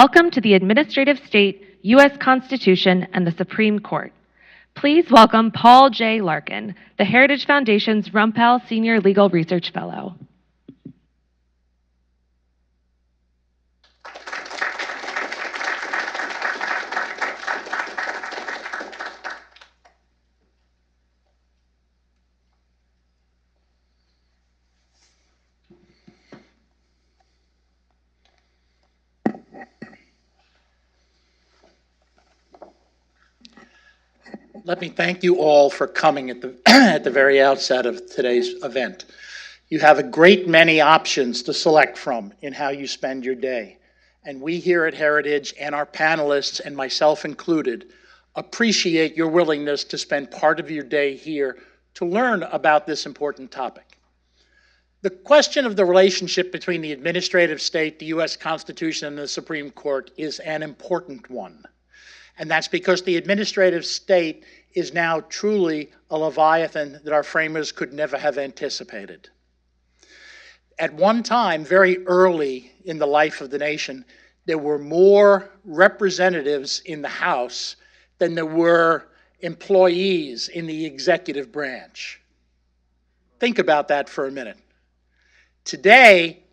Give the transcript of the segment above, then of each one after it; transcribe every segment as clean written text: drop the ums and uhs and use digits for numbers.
Welcome to the Administrative State, U.S. Constitution, and the Supreme Court. Please welcome Paul J. Larkin, the Heritage Foundation's Rumpel Senior Legal Research Fellow. Let me thank you all for coming at the, at the very outset of today's event. You have a great many options to select from in how you spend your day. And we here at Heritage and our panelists, and myself included, appreciate your willingness to spend part of your day here to learn about this important topic. The question of the relationship between the administrative state, the U.S. Constitution, and the Supreme Court is an important one. And that's because the administrative state is now truly a leviathan that our framers could never have anticipated. At one time, very early in the life of the nation, there were more representatives in the House than there were employees in the executive branch. Think about that for a minute. Today,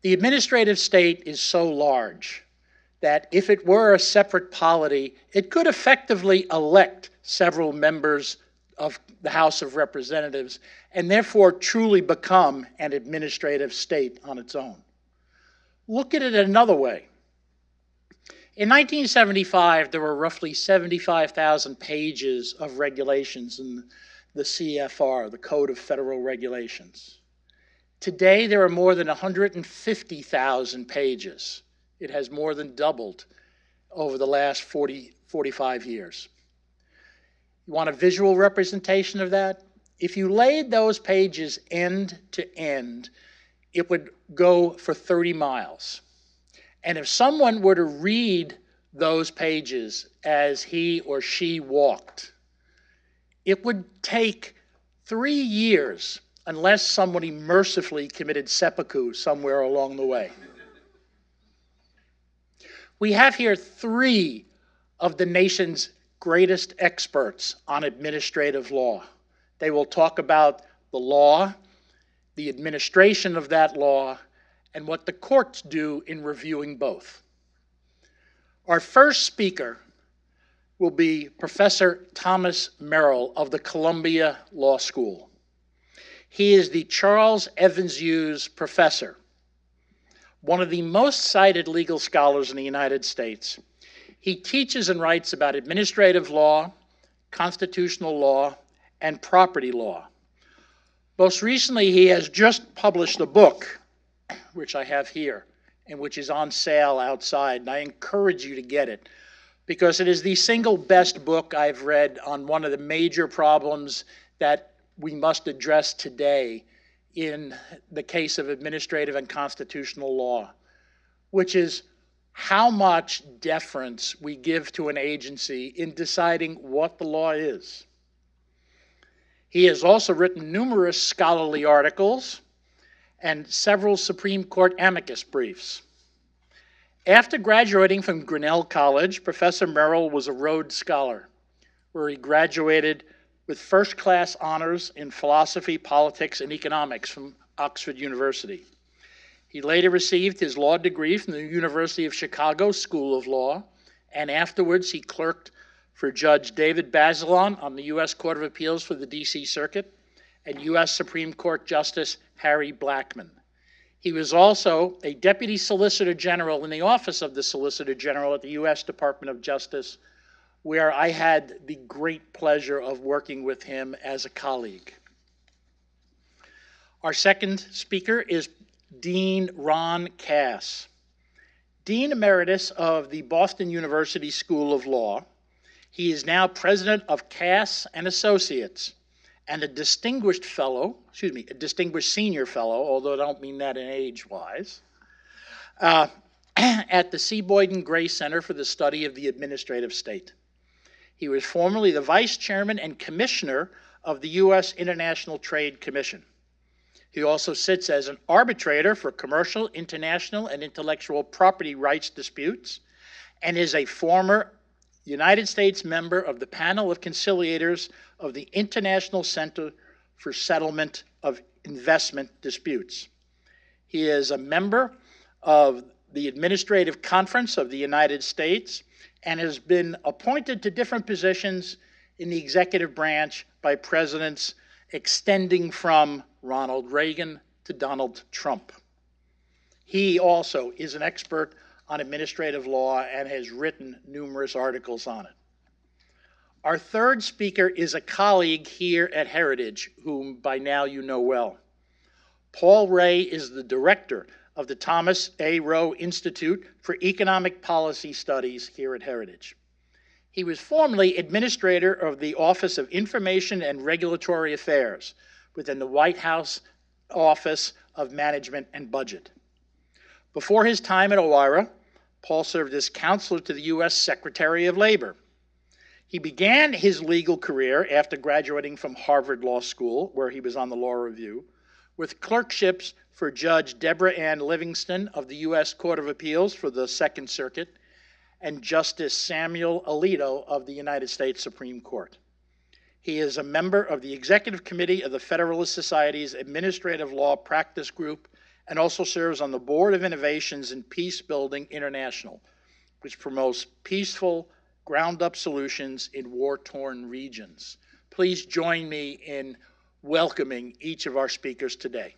the administrative state is so large that if it were a separate polity, it could effectively elect several members of the House of Representatives and therefore truly become an administrative state on its own. Look at it another way. In 1975, there were roughly 75,000 pages of regulations in the CFR, the Code of Federal Regulations. Today, there are more than 150,000 pages. It has more than doubled over the last 45 years. You want a visual representation of that? If you laid those pages end to end, it would go for 30 miles. And if someone were to read those pages as he or she walked, it would take 3 years unless somebody mercifully committed seppuku somewhere along the way. We have here 3 of the nation's greatest experts on administrative law. They will talk about the law, the administration of that law, and what the courts do in reviewing both. Our first speaker will be Professor Thomas Merrill of the Columbia Law School. He is the Charles Evans Hughes Professor, one of the most cited legal scholars in the United States. He teaches and writes about administrative law, constitutional law, and property law. Most recently, he has just published a book, which I have here, and which is on sale outside, and I encourage you to get it, because it is the single best book I've read on one of the major problems that we must address today in the case of administrative and constitutional law, which is how much deference we give to an agency in deciding what the law is. He has also written numerous scholarly articles and several Supreme Court amicus briefs. After graduating from Grinnell College, Professor Merrill was a Rhodes Scholar, where he graduated with first-class honors in philosophy, politics, and economics from Oxford University. He later received his law degree from the University of Chicago School of Law, and afterwards he clerked for Judge David Bazelon on the U.S. Court of Appeals for the D.C. Circuit and U.S. Supreme Court Justice Harry Blackmun. He was also a Deputy Solicitor General in the Office of the Solicitor General at the U.S. Department of Justice, where I had the great pleasure of working with him as a colleague. Our second speaker is Dean Ron Cass. Dean Emeritus of the Boston University School of Law. He is now president of Cass and Associates and a distinguished senior fellow, although I don't mean that in age-wise, at the C. Boyden Gray Center for the Study of the Administrative State. He was formerly the vice chairman and commissioner of the U.S. International Trade Commission. He also sits as an arbitrator for commercial, international, and intellectual property rights disputes and is a former United States member of the panel of conciliators of the International Center for Settlement of Investment Disputes. He is a member of the Administrative Conference of the United States and has been appointed to different positions in the executive branch by presidents extending from Ronald Reagan to Donald Trump. He also is an expert on administrative law and has written numerous articles on it. Our third speaker is a colleague here at Heritage, whom by now you know well. Paul Ray is the director of the Thomas A. Rowe Institute for Economic Policy Studies here at Heritage. He was formerly administrator of the Office of Information and Regulatory Affairs within the White House Office of Management and Budget. Before his time at OIRA, Paul served as counselor to the U.S. Secretary of Labor. He began his legal career after graduating from Harvard Law School, where he was on the Law Review, with clerkships for Judge Deborah Ann Livingston of the U.S. Court of Appeals for the Second Circuit and Justice Samuel Alito of the United States Supreme Court. He is a member of the Executive Committee of the Federalist Society's Administrative Law Practice Group and also serves on the Board of Innovations in Peace Building International, which promotes peaceful, ground-up solutions in war-torn regions. Please join me in welcoming each of our speakers today.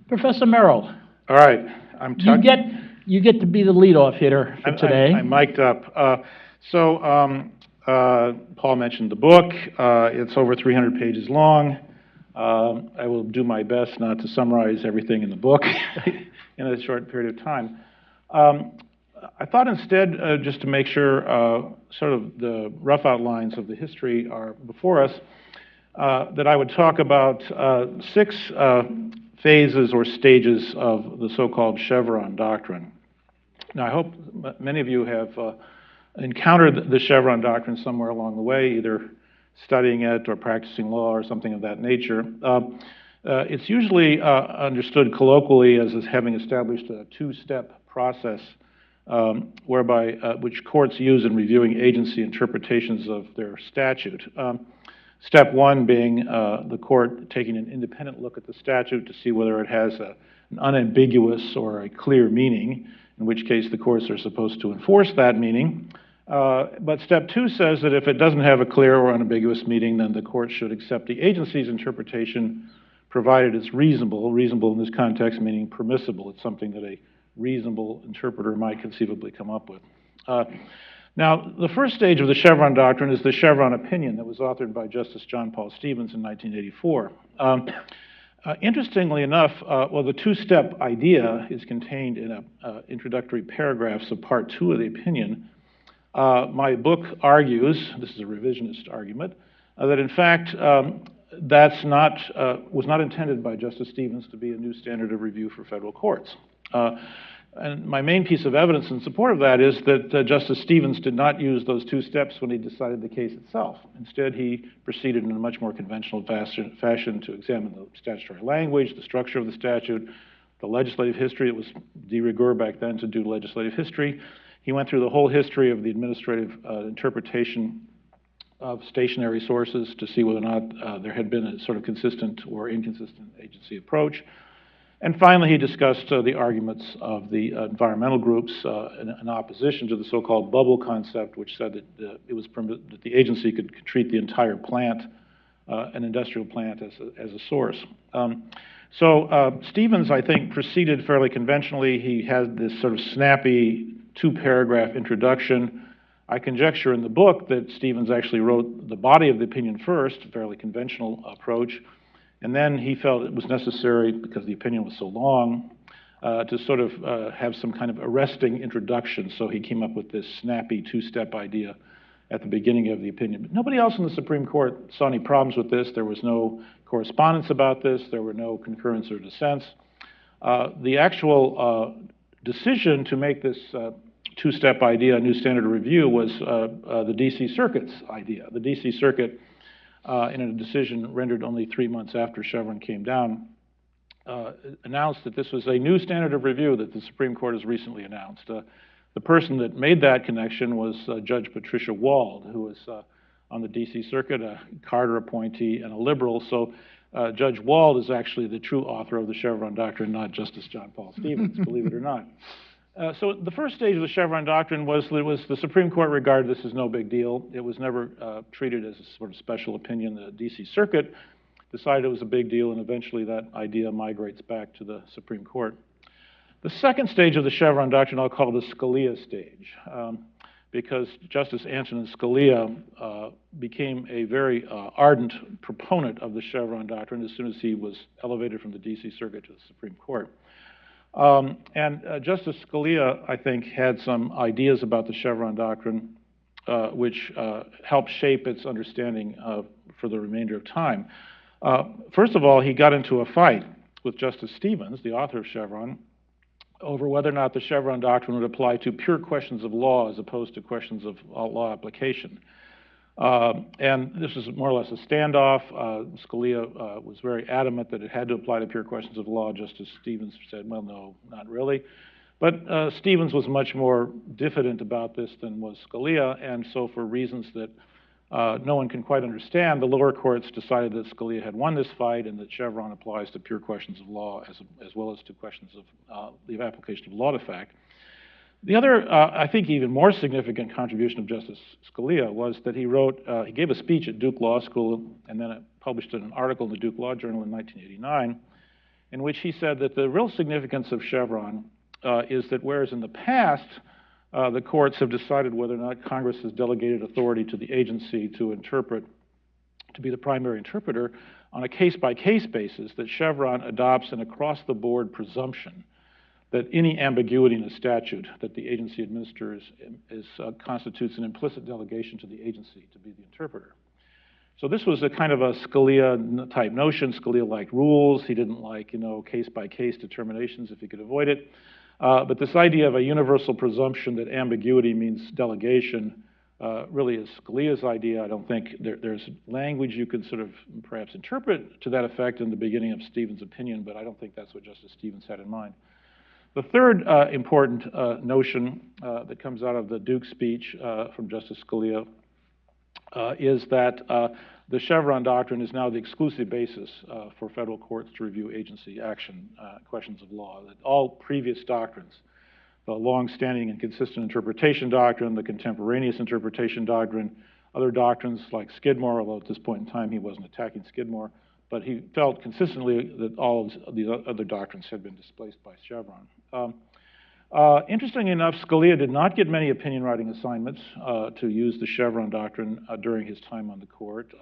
Professor Merrill, All right, I'm tucked. you get to be the leadoff hitter for today. I'm mic'd up. Paul mentioned the book. It's over 300 pages long. I will do my best not to summarize everything in the book in a short period of time. I thought instead, just to make sure sort of the rough outlines of the history are before us, that I would talk about 6 phases or stages of the so-called Chevron Doctrine. Now, I hope many of you have encountered the Chevron Doctrine somewhere along the way, either studying it or practicing law or something of that nature. It's usually understood colloquially as having established a 2-step process whereby which courts use in reviewing agency interpretations of their statute. Step 1 being the court taking an independent look at the statute to see whether it has an unambiguous or a clear meaning, in which case the courts are supposed to enforce that meaning. But step 2 says that if it doesn't have a clear or unambiguous meaning, then the court should accept the agency's interpretation, provided it's reasonable. Reasonable in this context meaning permissible. It's something that a reasonable interpreter might conceivably come up with. Now, the first stage of the Chevron Doctrine is the Chevron Opinion that was authored by Justice John Paul Stevens in 1984. Interestingly enough, the 2-step idea is contained in introductory paragraphs of Part 2 of the opinion. My book argues, this is a revisionist argument, that in fact was not intended by Justice Stevens to be a new standard of review for federal courts. And my main piece of evidence in support of that is that Justice Stevens did not use those 2 steps when he decided the case itself. Instead, he proceeded in a much more conventional fashion to examine the statutory language, the structure of the statute, the legislative history. It was de rigueur back then to do legislative history. He went through the whole history of the administrative interpretation of stationary sources to see whether or not there had been a sort of consistent or inconsistent agency approach. And finally, he discussed the arguments of the environmental groups in opposition to the so-called bubble concept, which said that that the agency could treat the entire plant, an industrial plant, as a source. Stevens, I think, proceeded fairly conventionally. He had this sort of snappy 2-paragraph introduction. I conjecture in the book that Stevens actually wrote the body of the opinion first, a fairly conventional approach. And then he felt it was necessary, because the opinion was so long, to sort of have some kind of arresting introduction. So he came up with this snappy 2-step idea at the beginning of the opinion. But nobody else in the Supreme Court saw any problems with this. There was no correspondence about this. There were no concurrence or dissents. The actual decision to make this two-step idea a new standard of review was the D.C. Circuit's idea. The D.C. Circuit, in a decision rendered only 3 months after Chevron came down, announced that this was a new standard of review that the Supreme Court has recently announced. The person that made that connection was Judge Patricia Wald, who was on the D.C. Circuit, a Carter appointee and a liberal. So Judge Wald is actually the true author of the Chevron Doctrine, not Justice John Paul Stevens, believe it or not. So the first stage of the Chevron Doctrine was the Supreme Court regarded this as no big deal. It was never treated as a sort of special opinion. The D.C. Circuit decided it was a big deal, and eventually that idea migrates back to the Supreme Court. The second stage of the Chevron Doctrine I'll call the Scalia stage, because Justice Antonin Scalia became a very ardent proponent of the Chevron Doctrine as soon as he was elevated from the D.C. Circuit to the Supreme Court. Justice Scalia, I think, had some ideas about the Chevron Doctrine which helped shape its understanding for the remainder of time. First of all, he got into a fight with Justice Stevens, the author of Chevron, over whether or not the Chevron Doctrine would apply to pure questions of law as opposed to questions of law application. And this was more or less a standoff. Scalia was very adamant that it had to apply to pure questions of law. Justice Stevens said, well, no, not really. But Stevens was much more diffident about this than was Scalia, and so for reasons that no one can quite understand, the lower courts decided that Scalia had won this fight and that Chevron applies to pure questions of law as well as to questions of the application of law to fact. The other, I think, even more significant contribution of Justice Scalia was that he gave a speech at Duke Law School and then published an article in the Duke Law Journal in 1989, in which he said that the real significance of Chevron is that whereas in the past the courts have decided whether or not Congress has delegated authority to the agency to interpret, to be the primary interpreter, on a case-by-case basis, that Chevron adopts an across-the-board presumption that any ambiguity in a statute that the agency administers constitutes an implicit delegation to the agency to be the interpreter. So this was a kind of a Scalia-type notion. Scalia liked rules. He didn't like, case-by-case determinations if he could avoid it. But this idea of a universal presumption that ambiguity means delegation really is Scalia's idea. I don't think there's language you could sort of perhaps interpret to that effect in the beginning of Stevens' opinion, but I don't think that's what Justice Stevens had in mind. The third important notion that comes out of the Duke speech from Justice Scalia is that the Chevron Doctrine is now the exclusive basis for federal courts to review agency action questions of law. That all previous doctrines, the long-standing and consistent interpretation doctrine, the contemporaneous interpretation doctrine, other doctrines like Skidmore, although at this point in time he wasn't attacking Skidmore, but he felt consistently that all of these other doctrines had been displaced by Chevron. Interestingly enough, Scalia did not get many opinion writing assignments to use the Chevron Doctrine during his time on the court.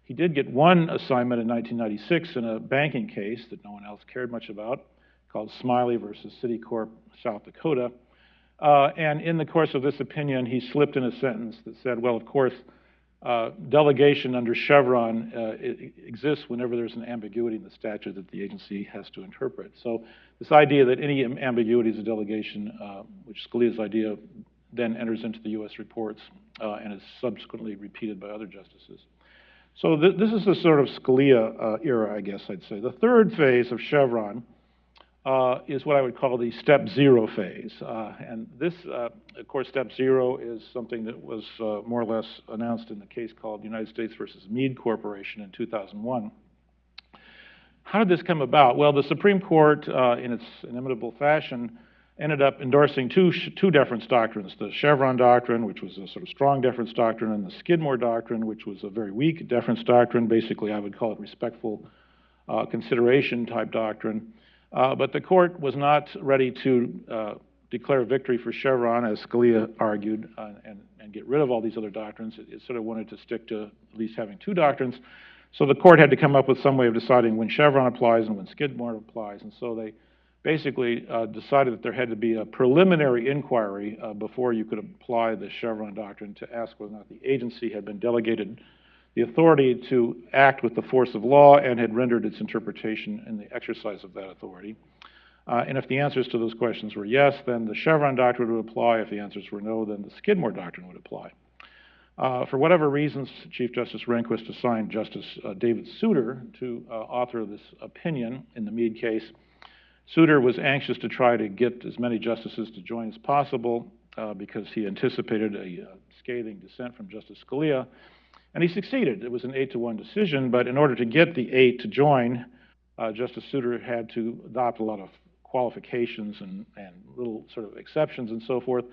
He did get one assignment in 1996 in a banking case that no one else cared much about, called Smiley versus Citicorp, South Dakota. And in the course of this opinion, he slipped in a sentence that said, well, of course, delegation under Chevron exists whenever there's an ambiguity in the statute that the agency has to interpret. So this idea that any ambiguity is a delegation, which Scalia's idea then enters into the U.S. reports and is subsequently repeated by other justices. So this is the sort of Scalia era, I guess I'd say. The third phase of Chevron is what I would call the step zero phase. And this, of course, step zero is something that was more or less announced in the case called United States versus Mead Corporation in 2001. How did this come about? Well, the Supreme Court, in its inimitable fashion, ended up endorsing two deference doctrines, the Chevron Doctrine, which was a sort of strong deference doctrine, and the Skidmore Doctrine, which was a very weak deference doctrine. Basically, I would call it respectful consideration type doctrine. But the court was not ready to declare victory for Chevron, as Scalia argued, and get rid of all these other doctrines. It sort of wanted to stick to at least having two doctrines. So the court had to come up with some way of deciding when Chevron applies and when Skidmore applies. And so they basically decided that there had to be a preliminary inquiry before you could apply the Chevron Doctrine to ask whether or not the agency had been delegated the authority to act with the force of law and had rendered its interpretation in the exercise of that authority. And if the answers to those questions were yes, then the Chevron Doctrine would apply. If the answers were no, then the Skidmore Doctrine would apply. For whatever reasons, Chief Justice Rehnquist assigned Justice David Souter to author this opinion in the Mead case. Souter was anxious to try to get as many justices to join as possible because he anticipated a scathing dissent from Justice Scalia, and he succeeded. It was an 8-to-1 decision, but in order to get the 8 to join, Justice Souter had to adopt a lot of qualifications and little sort of exceptions and so forth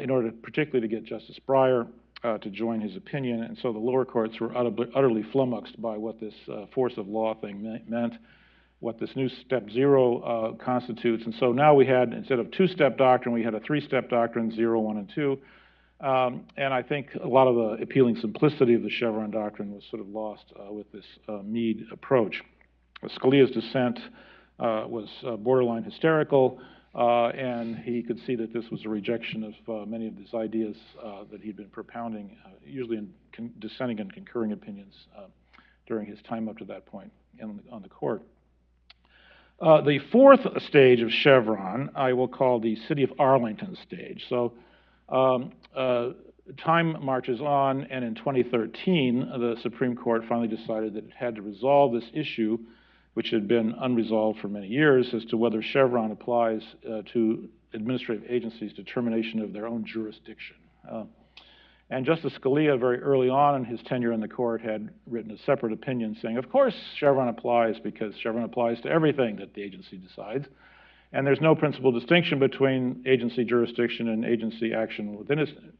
in order particularly to get Justice Breyer to join his opinion, and so the lower courts were utterly flummoxed by what this force of law thing meant, what this new step 0 constitutes. And so now we had, instead of 2-step doctrine, we had a 3-step doctrine, 0, 1, and 2. And I think a lot of the appealing simplicity of the Chevron doctrine was sort of lost with this Mead approach. Scalia's dissent was borderline hysterical, and he could see that this was a rejection of many of these ideas that he'd been propounding, usually in dissenting and concurring opinions during his time up to that point on the court. The fourth stage of Chevron, I will call the City of Arlington stage. So time marches on, and in 2013, the Supreme Court finally decided that it had to resolve this issue, which had been unresolved for many years, as to whether Chevron applies to administrative agencies' determination of their own jurisdiction. And Justice Scalia, very early on in his tenure in the court, had written a separate opinion saying, of course, Chevron applies because Chevron applies to everything that the agency decides. And there's no principal distinction between agency jurisdiction and agency action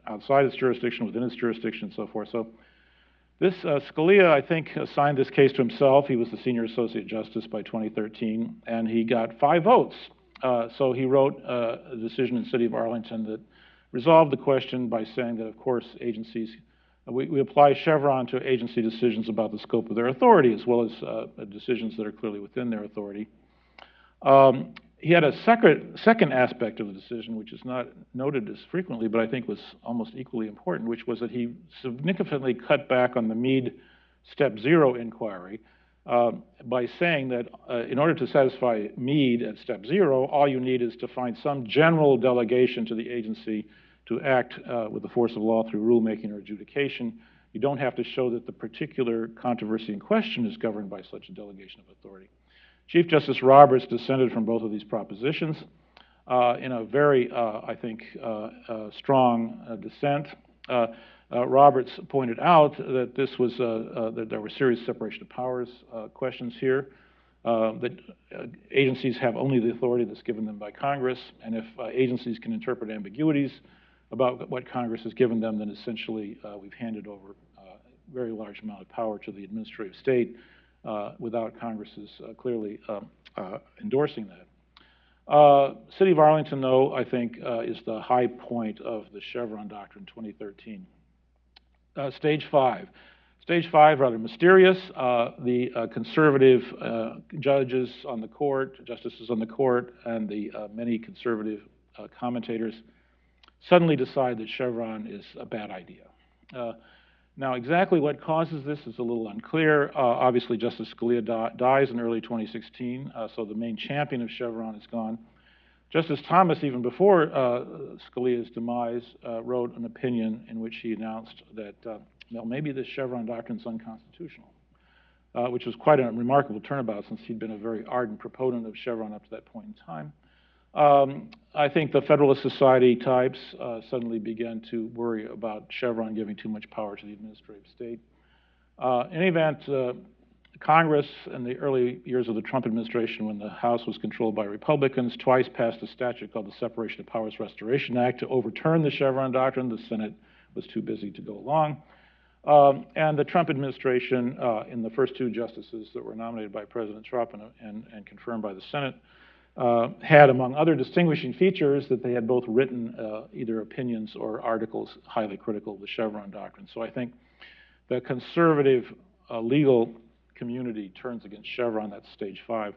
outside its jurisdiction, within its jurisdiction, and so forth. So this Scalia, I think, assigned this case to himself. He was the senior associate justice by 2013, and he got 5 votes. So he wrote a decision in the City of Arlington that resolved the question by saying that, of course, agencies, we apply Chevron to agency decisions about the scope of their authority, as well as decisions that are clearly within their authority. He had a second aspect of the decision, which is not noted as frequently, but I think was almost equally important, which was that he significantly cut back on the Mead Step 0 inquiry by saying that in order to satisfy Mead at Step 0, all you need is to find some general delegation to the agency to act with the force of law through rulemaking or adjudication. You don't have to show that the particular controversy in question is governed by such a delegation of authority. Chief Justice Roberts dissented from both of these propositions in a very, I think, strong dissent. Roberts pointed out that this was that there were serious separation of powers questions here. That agencies have only the authority that's given them by Congress, and if agencies can interpret ambiguities about what Congress has given them, then essentially we've handed over a very large amount of power to the administrative state without Congress's clearly endorsing that. City of Arlington, though, I think is the high point of the Chevron Doctrine 2013. Stage 5. Stage 5, rather mysterious. The conservative judges on the court, justices on the court, and the many conservative commentators suddenly decide that Chevron is a bad idea. Now, exactly what causes this is a little unclear. Obviously, Justice Scalia dies in early 2016, so the main champion of Chevron is gone. Justice Thomas, even before Scalia's demise, wrote an opinion in which he announced that, well, maybe this Chevron doctrine is unconstitutional, which was quite a remarkable turnabout since he'd been a very ardent proponent of Chevron up to that point in time. I think the Federalist Society types suddenly began to worry about Chevron giving too much power to the administrative state. In any event, Congress, in the early years of the Trump administration, when the House was controlled by Republicans, twice passed a statute called the Separation of Powers Restoration Act to overturn the Chevron doctrine. The Senate was too busy to go along. And the Trump administration, in the first 2 justices that were nominated by President Trump and confirmed by the Senate, had, among other distinguishing features, that they had both written either opinions or articles highly critical of the Chevron doctrine. So I think the conservative legal community turns against Chevron. That's stage 5.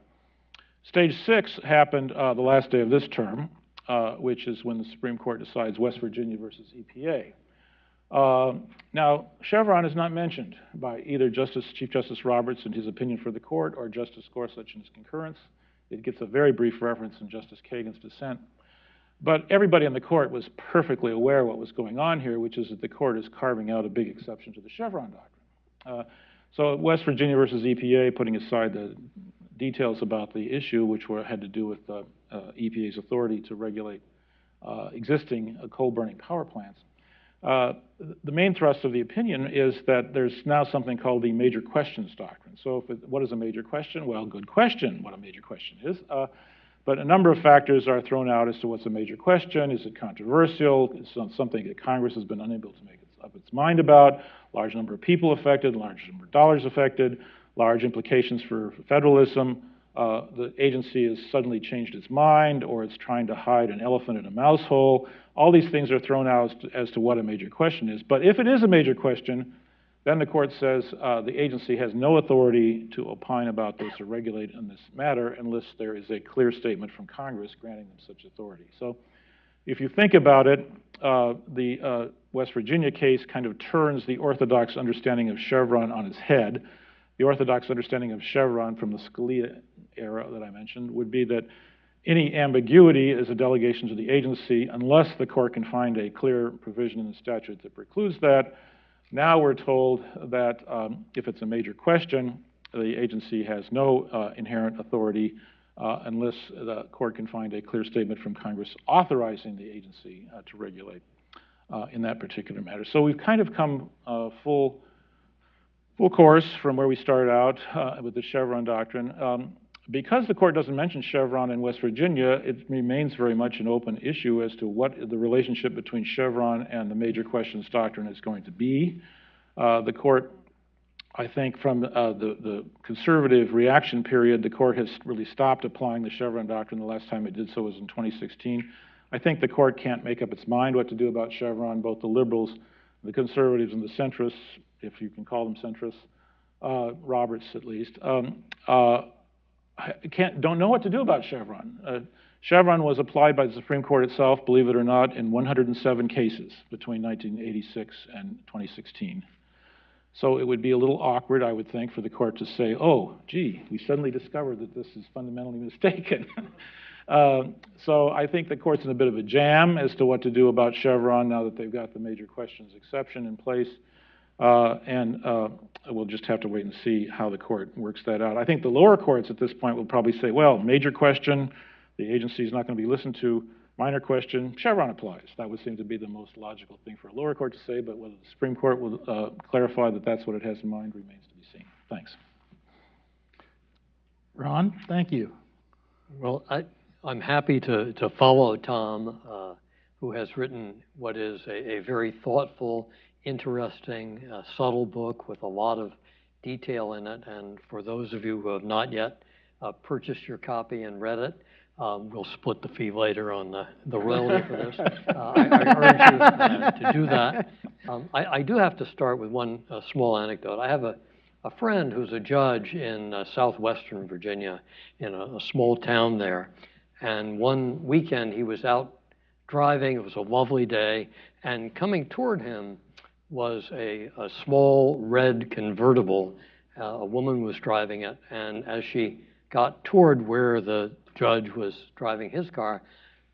Stage 6 happened the last day of this term, which is when the Supreme Court decides West Virginia versus EPA. Now, Chevron is not mentioned by either Chief Justice Roberts in his opinion for the court or Justice Gorsuch in his concurrence. It gets a very brief reference in Justice Kagan's dissent. But everybody on the court was perfectly aware of what was going on here, which is that the court is carving out a big exception to the Chevron Doctrine. So West Virginia versus EPA, putting aside the details about the issue, which had to do with EPA's authority to regulate existing coal-burning power plants, the main thrust of the opinion is that there's now something called the major questions doctrine. So what is a major question? Well, good question what a major question is. But a number of factors are thrown out as to what's a major question. Is it controversial? Is it something that Congress has been unable to make up its mind about? Large number of people affected, large number of dollars affected, large implications for federalism. The agency has suddenly changed its mind, or it's trying to hide an elephant in a mouse hole. All these things are thrown out as to what a major question is. But if it is a major question, then the court says the agency has no authority to opine about this or regulate in this matter unless there is a clear statement from Congress granting them such authority. So if you think about it, the West Virginia case kind of turns the orthodox understanding of Chevron on its head. The orthodox understanding of Chevron from the Scalia era that I mentioned would be that any ambiguity is a delegation to the agency unless the court can find a clear provision in the statute that precludes that. Now we're told that if it's a major question, the agency has no inherent authority unless the court can find a clear statement from Congress authorizing the agency to regulate in that particular matter. So we've kind of come full course from where we started out with the Chevron Doctrine. Because the court doesn't mention Chevron in West Virginia, it remains very much an open issue as to what the relationship between Chevron and the major questions doctrine is going to be. The court, I think from the conservative reaction period, the court has really stopped applying the Chevron doctrine. The last time it did so was in 2016. I think the court can't make up its mind what to do about Chevron. Both the liberals, the conservatives, and the centrists, if you can call them centrists, Roberts at least, don't know what to do about Chevron. Chevron was applied by the Supreme Court itself, believe it or not, in 107 cases between 1986 and 2016. So it would be a little awkward, I would think, for the court to say, oh, gee, we suddenly discovered that this is fundamentally mistaken. So I think the court's in a bit of a jam as to what to do about Chevron now that they've got the major questions exception in place. We'll just have to wait and see how the court works that out. I think the lower courts at this point will probably say, well, major question, the agency is not going to be listened to. Minor question, Chevron applies. That would seem to be the most logical thing for a lower court to say, but whether the Supreme Court will clarify that that's what it has in mind remains to be seen. Thanks. Ron, thank you. Well, I'm happy to follow Tom, who has written what is a very thoughtful, interesting, subtle book with a lot of detail in it. And for those of you who have not yet purchased your copy and read it, we'll split the fee later on the royalty for this. I urge you to do that. I do have to start with one small anecdote. I have a friend who's a judge in southwestern Virginia in a small town there. And one weekend he was out driving. It was a lovely day. And coming toward him was a small red convertible. A woman was driving it. And as she got toward where the judge was driving his car,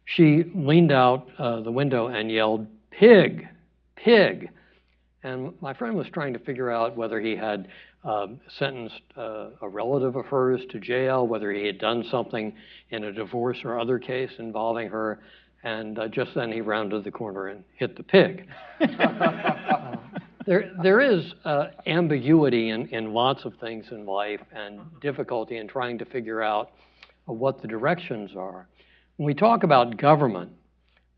she leaned out the window and yelled, "Pig, pig." And my friend was trying to figure out whether he had sentenced a relative of hers to jail, whether he had done something in a divorce or other case involving her. And just then he rounded the corner and hit the pig. There is ambiguity in lots of things in life and difficulty in trying to figure out what the directions are. When we talk about government,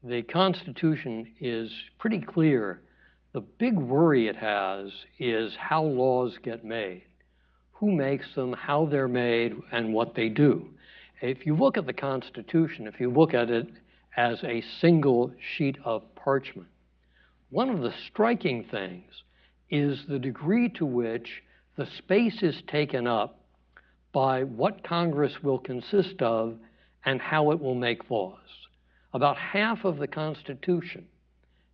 the Constitution is pretty clear. The big worry it has is how laws get made, who makes them, how they're made, and what they do. If you look at the Constitution, if you look at it as a single sheet of parchment, one of the striking things is the degree to which the space is taken up by what Congress will consist of and how it will make laws. About half of the Constitution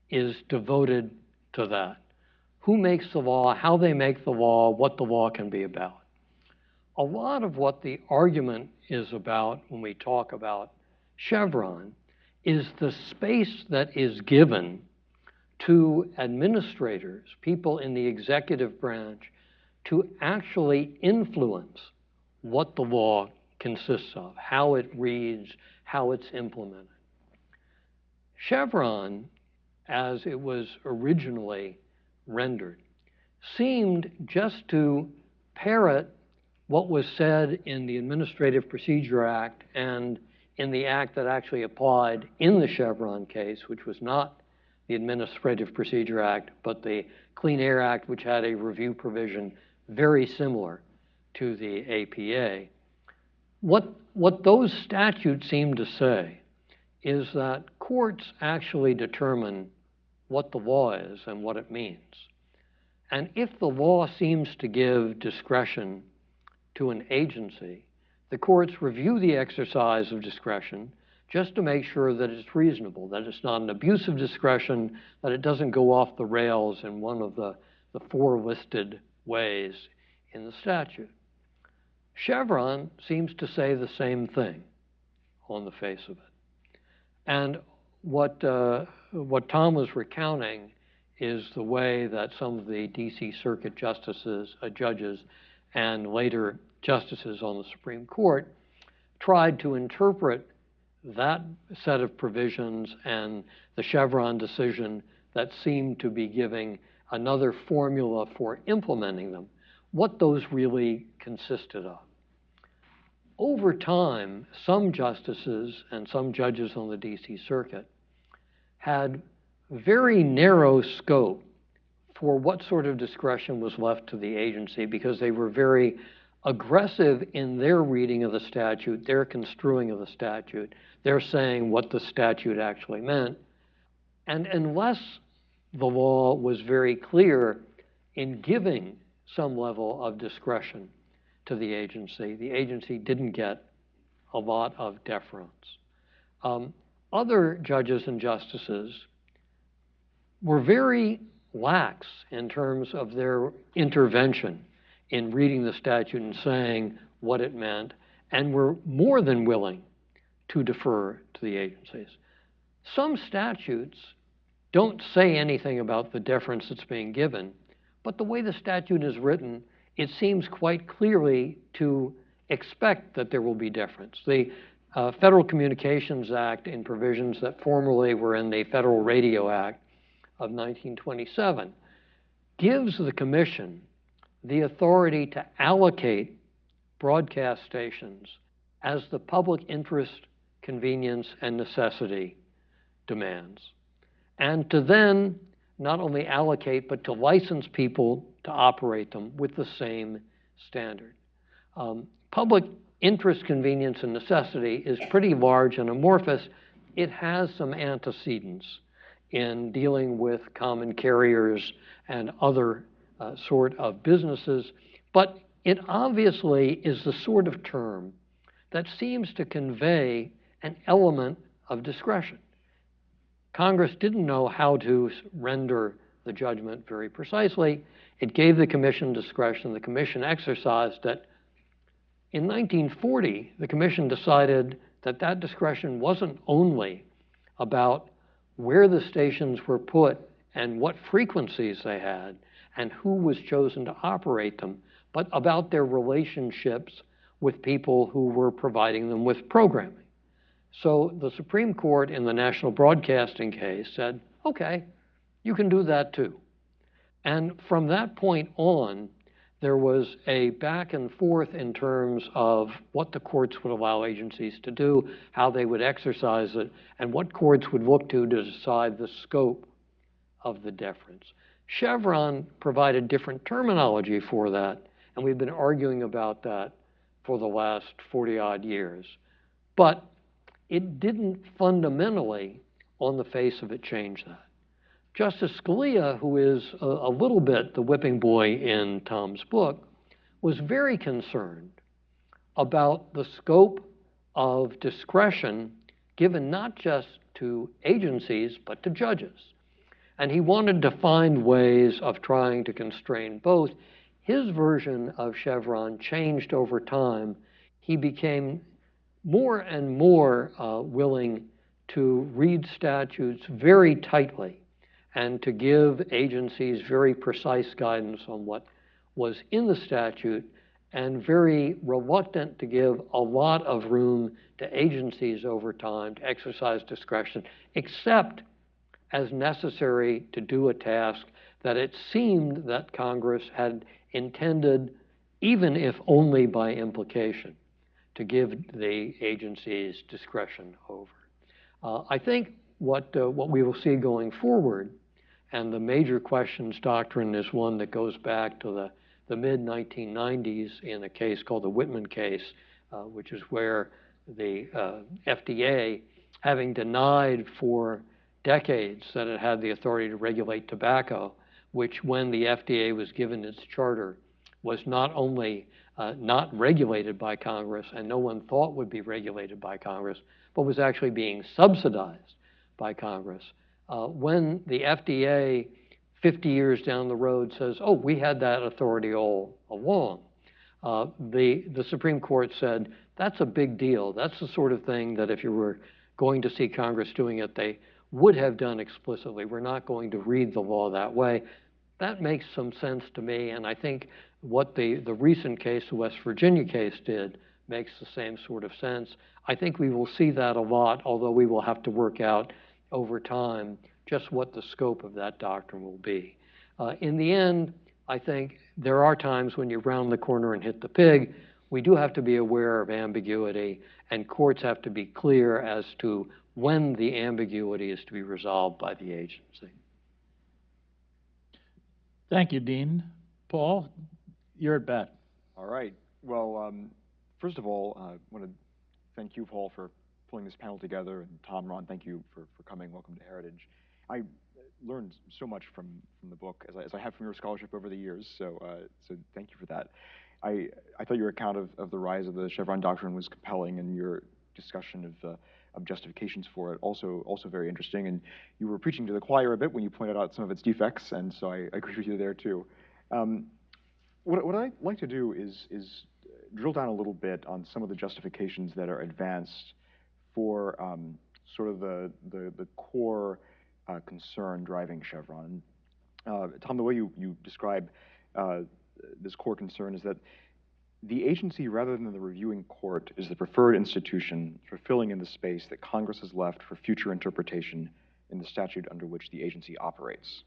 is devoted to that. Who makes the law, how they make the law, what the law can be about. A lot of what the argument is about when we talk about Chevron is the space that is given to administrators, people in the executive branch, to actually influence what the law consists of, how it reads, how it's implemented. Chevron, as it was originally rendered, seemed just to parrot what was said in the Administrative Procedure Act and in the act that actually applied in the Chevron case, which was not the Administrative Procedure Act, but the Clean Air Act, which had a review provision very similar to the APA. What those statutes seem to say is that courts actually determine what the law is and what it means. And if the law seems to give discretion to an agency, the courts review the exercise of discretion just to make sure that it's reasonable, that it's not an abuse of discretion, that it doesn't go off the rails in one of the four listed ways in the statute. Chevron seems to say the same thing on the face of it. And what Tom was recounting is the way that some of the D.C. Circuit judges, and later justices on the Supreme Court tried to interpret that set of provisions and the Chevron decision that seemed to be giving another formula for implementing them, what those really consisted of. Over time, some justices and some judges on the D.C. Circuit had very narrow scope for what sort of discretion was left to the agency because they were very aggressive in their reading of the statute, their construing of the statute, their saying what the statute actually meant. And unless the law was very clear in giving some level of discretion to the agency didn't get a lot of deference. Other judges and justices were very lax in terms of their intervention in reading the statute and saying what it meant, and were more than willing to defer to the agencies. Some statutes don't say anything about the deference that's being given, but the way the statute is written, it seems quite clearly to expect that there will be deference. The Federal Communications Act, in provisions that formerly were in the Federal Radio Act of 1927, gives the Commission the authority to allocate broadcast stations as the public interest, convenience, and necessity demands, and to then not only allocate, but to license people to operate them with the same standard. Public interest, convenience, and necessity is pretty large and amorphous. It has some antecedents in dealing with common carriers and other sort of businesses, but it obviously is the sort of term that seems to convey an element of discretion. Congress didn't know how to render the judgment very precisely. It gave the Commission discretion. The Commission exercised it. In 1940, the Commission decided that that discretion wasn't only about where the stations were put and what frequencies they had and who was chosen to operate them, but about their relationships with people who were providing them with programming. So the Supreme Court in the national broadcasting case said, okay, you can do that too. And from that point on, there was a back and forth in terms of what the courts would allow agencies to do, how they would exercise it, and what courts would look to decide the scope of the deference. Chevron provided different terminology for that, and we've been arguing about that for the last 40-odd years. But it didn't fundamentally, on the face of it, change that. Justice Scalia, who is a little bit the whipping boy in Tom's book, was very concerned about the scope of discretion given not just to agencies, but to judges. And he wanted to find ways of trying to constrain both. His version of Chevron changed over time. He became more and more willing to read statutes very tightly and to give agencies very precise guidance on what was in the statute, and very reluctant to give a lot of room to agencies over time to exercise discretion, except as necessary to do a task that it seemed that Congress had intended, even if only by implication, to give the agencies discretion over. I think what we will see going forward, and the major questions doctrine is one that goes back to the mid-1990s in a case called the Whitman case, which is where the FDA, having denied for decades that it had the authority to regulate tobacco, which when the FDA was given its charter was not only not regulated by Congress, and no one thought would be regulated by Congress, but was actually being subsidized by Congress. When the FDA 50 years down the road says, oh, we had that authority all along, the Supreme Court said, that's a big deal. That's the sort of thing that if you were going to see Congress doing it, they would have done explicitly. We're not going to read the law that way. That makes some sense to me, and I think what the recent case, the West Virginia case, did makes the same sort of sense. I think we will see that a lot, although we will have to work out over time just what the scope of that doctrine will be. In the end, I think there are times when you round the corner and hit the pig. We do have to be aware of ambiguity, and courts have to be clear as to when the ambiguity is to be resolved by the agency. Thank you, Dean. Paul, you're at bat. All right. Well, first of all, I want to thank you, Paul, for pulling this panel together, and Tom, Ron, thank you for coming. Welcome to Heritage. I learned so much from the book, as I have from your scholarship over the years, so thank you for that. I thought your account of the rise of the Chevron Doctrine was compelling, and your discussion of justifications for it also very interesting. And you were preaching to the choir a bit when you pointed out some of its defects, and so I agree with you there too. What I'd like to do is drill down a little bit on some of the justifications that are advanced for sort of the core concern driving Chevron. Tom, the way you describe this core concern is that the agency, rather than the reviewing court, is the preferred institution for filling in the space that Congress has left for future interpretation in the statute under which the agency operates.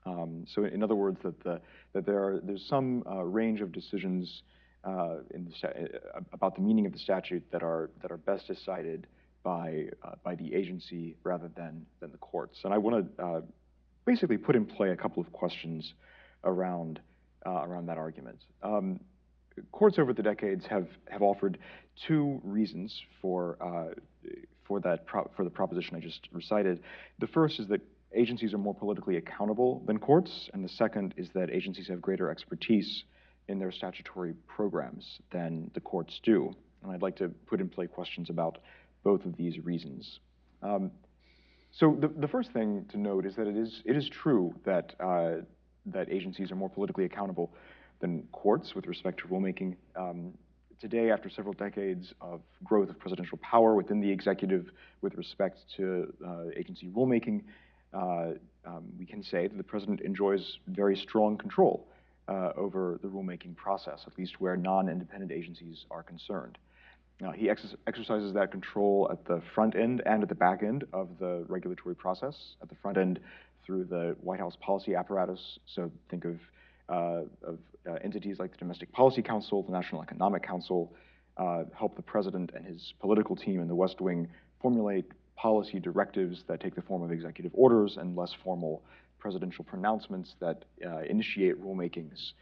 So, in other words, that there's some range of decisions about the meaning of the statute that are best decided by the agency rather than the courts. And I want to basically put in play a couple of questions around that argument. Courts over the decades have offered two reasons for the proposition I just recited. The first is that agencies are more politically accountable than courts, and the second is that agencies have greater expertise in their statutory programs than the courts do. And I'd like to put in play questions about both of these reasons. So the first thing to note is that it is true that agencies are more politically accountable than courts with respect to rulemaking. Today, after several decades of growth of presidential power within the executive with respect to agency rulemaking, we can say that the president enjoys very strong control over the rulemaking process, at least where non-independent agencies are concerned. Now, he exercises that control at the front end and at the back end of the regulatory process. At the front end through the White House policy apparatus, so think of entities like the Domestic Policy Council, the National Economic Council, help the president and his political team in the West Wing formulate policy directives that take the form of executive orders and less formal presidential pronouncements that initiate rulemakings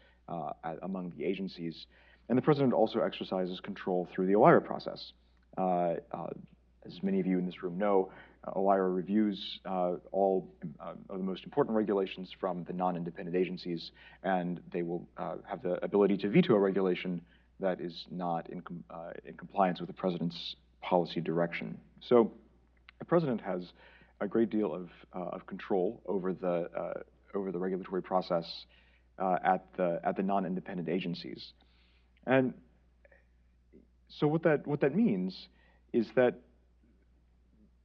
among the agencies. And the president also exercises control through the OIRA process. As many of you in this room know, OIRA reviews all of the most important regulations from the non-independent agencies, and they will have the ability to veto a regulation that is not in compliance with the president's policy direction. So the president has a great deal of control over the regulatory process at the non-independent agencies. And so what that means is that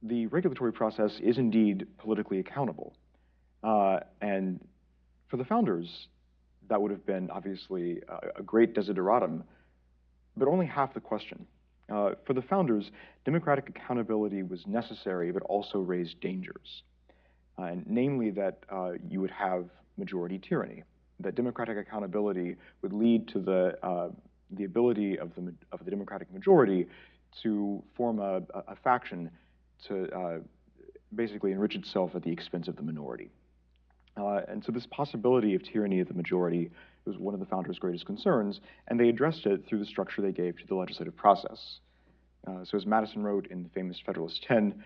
the regulatory process is indeed politically accountable. And for the founders, that would have been obviously a great desideratum, but only half the question. For the founders, democratic accountability was necessary, but also raised dangers. And namely that you would have majority tyranny, that democratic accountability would lead to the ability of the Democratic majority to form a faction to basically enrich itself at the expense of the minority. And so this possibility of tyranny of the majority was one of the founders' greatest concerns, and they addressed it through the structure they gave to the legislative process. So as Madison wrote in the famous Federalist 10,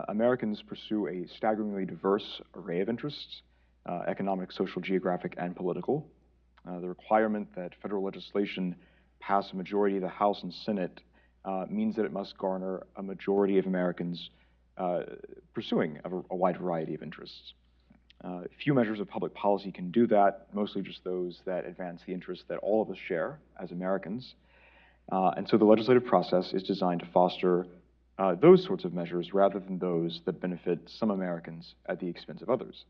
Americans pursue a staggeringly diverse array of interests, economic, social, geographic, and political. The requirement that federal legislation pass a majority of the House and Senate means that it must garner a majority of Americans pursuing a wide variety of interests. Few measures of public policy can do that, mostly just those that advance the interests that all of us share as Americans. And so the legislative process is designed to foster those sorts of measures rather than those that benefit some Americans at the expense of others.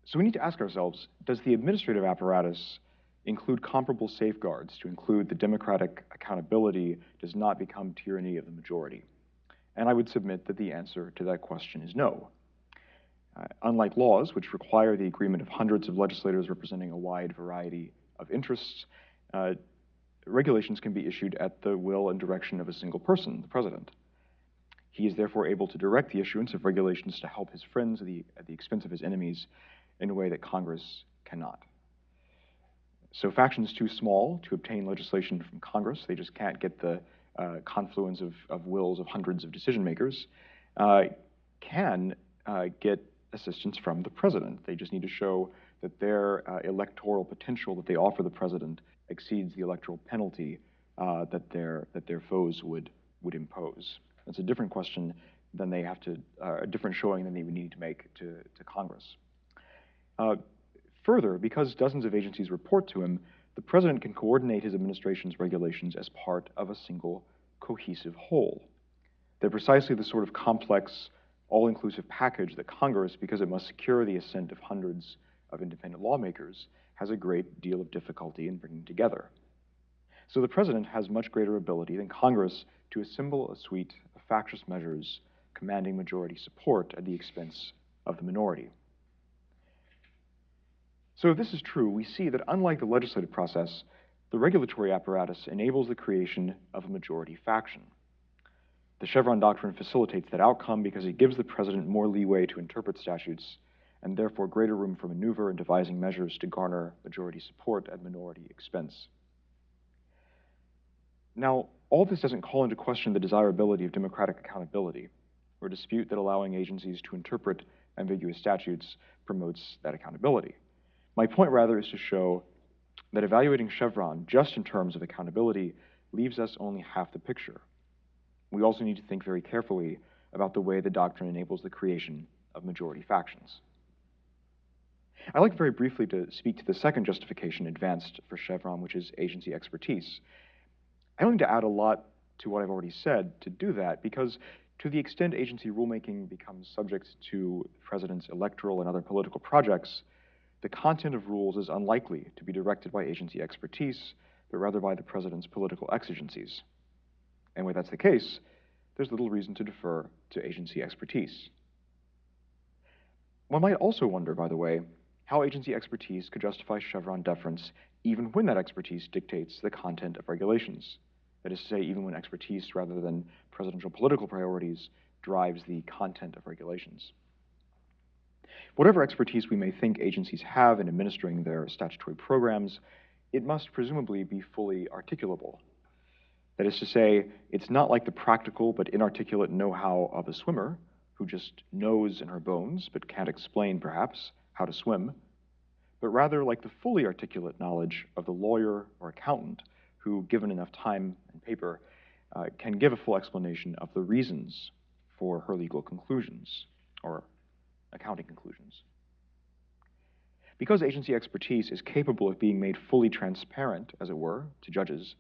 So we need to ask ourselves, does the administrative apparatus include comparable safeguards to include the democratic accountability does not become tyranny of the majority? And I would submit that the answer to that question is no. Unlike laws, which require the agreement of hundreds of legislators representing a wide variety of interests, regulations can be issued at the will and direction of a single person, the president. He is therefore able to direct the issuance of regulations to help his friends at the expense of his enemies in a way that Congress cannot. So factions too small to obtain legislation from Congress, they just can't get the confluence of wills of hundreds of decision makers, can get assistance from the president. They just need to show that their electoral potential that they offer the president exceeds the electoral penalty that their foes would impose. That's a different question than they have to, a different showing than they would need to make to Congress. Further, because dozens of agencies report to him, the president can coordinate his administration's regulations as part of a single cohesive whole. They're precisely the sort of complex, all-inclusive package that Congress, because it must secure the assent of hundreds of independent lawmakers, has a great deal of difficulty in bringing together. So the president has much greater ability than Congress to assemble a suite of factious measures commanding majority support at the expense of the minority. So if this is true, we see that unlike the legislative process, the regulatory apparatus enables the creation of a majority faction. The Chevron Doctrine facilitates that outcome because it gives the president more leeway to interpret statutes and therefore greater room for maneuver in devising measures to garner majority support at minority expense. Now, all this doesn't call into question the desirability of democratic accountability or dispute that allowing agencies to interpret ambiguous statutes promotes that accountability. My point, rather, is to show that evaluating Chevron just in terms of accountability leaves us only half the picture. We also need to think very carefully about the way the doctrine enables the creation of majority factions. I'd like very briefly to speak to the second justification advanced for Chevron, which is agency expertise. I don't need to add a lot to what I've already said to do that, because to the extent agency rulemaking becomes subject to the president's electoral and other political projects, the content of rules is unlikely to be directed by agency expertise, but rather by the president's political exigencies. And when that's the case, there's little reason to defer to agency expertise. One might also wonder, by the way, how agency expertise could justify Chevron deference even when that expertise dictates the content of regulations. That is to say, even when expertise rather than presidential political priorities drives the content of regulations. Whatever expertise we may think agencies have in administering their statutory programs, it must presumably be fully articulable. That is to say, it's not like the practical but inarticulate know-how of a swimmer who just knows in her bones but can't explain, perhaps, how to swim, but rather like the fully articulate knowledge of the lawyer or accountant who, given enough time and paper, can give a full explanation of the reasons for her legal conclusions or accounting conclusions. Because agency expertise is capable of being made fully transparent, as it were, to judges,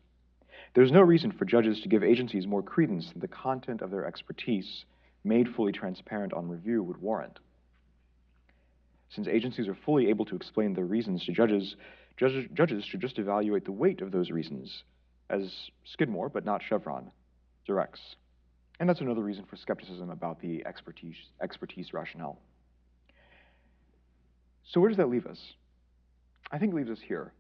There's no reason for judges to give agencies more credence than the content of their expertise, made fully transparent on review, would warrant. Since agencies are fully able to explain their reasons to judges, judges should just evaluate the weight of those reasons, as Skidmore, but not Chevron, directs. And that's another reason for skepticism about the expertise rationale. So where does that leave us? I think it leaves us here.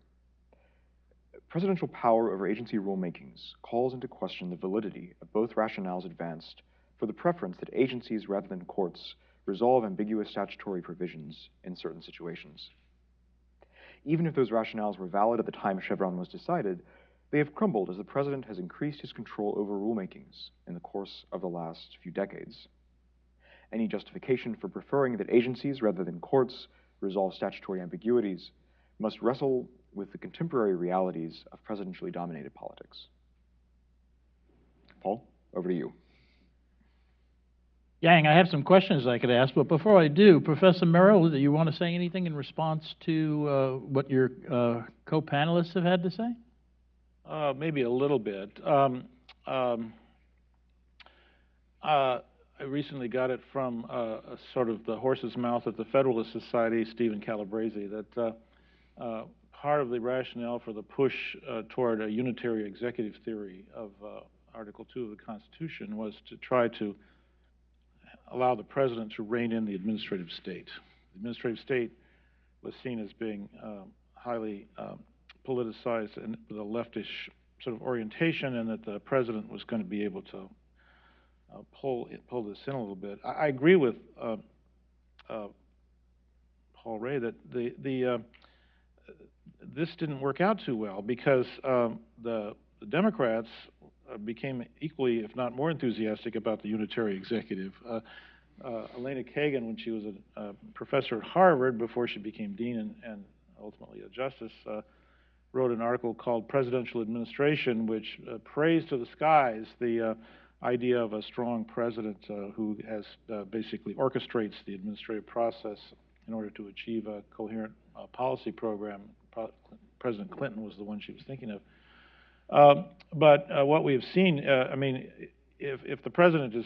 Presidential power over agency rulemakings calls into question the validity of both rationales advanced for the preference that agencies rather than courts resolve ambiguous statutory provisions in certain situations. Even if those rationales were valid at the time Chevron was decided, they have crumbled as the president has increased his control over rulemakings in the course of the last few decades. Any justification for preferring that agencies rather than courts resolve statutory ambiguities must wrestle with the contemporary realities of presidentially dominated politics. Paul, over to you. Yang, I have some questions I could ask, but before I do, Professor Merrill, do you want to say anything in response to what your co-panelists have had to say? Maybe a little bit. I recently got it from sort of the horse's mouth at the Federalist Society, Stephen Calabrese, that part of the rationale for the push toward a unitary executive theory of Article 2 of the Constitution was to try to allow the president to rein in the administrative state. The administrative state was seen as being highly politicized and with a leftish sort of orientation, and that the president was going to be able to pull this in a little bit. I agree with Paul Ray that this didn't work out too well, because the Democrats became equally, if not more enthusiastic about the unitary executive. Elena Kagan, when she was a professor at Harvard before she became dean and ultimately a justice, wrote an article called Presidential Administration, which praised to the skies the idea of a strong president who has basically orchestrates the administrative process in order to achieve a coherent policy program. President Clinton was the one she was thinking of. But what we've seen, I mean, if the president is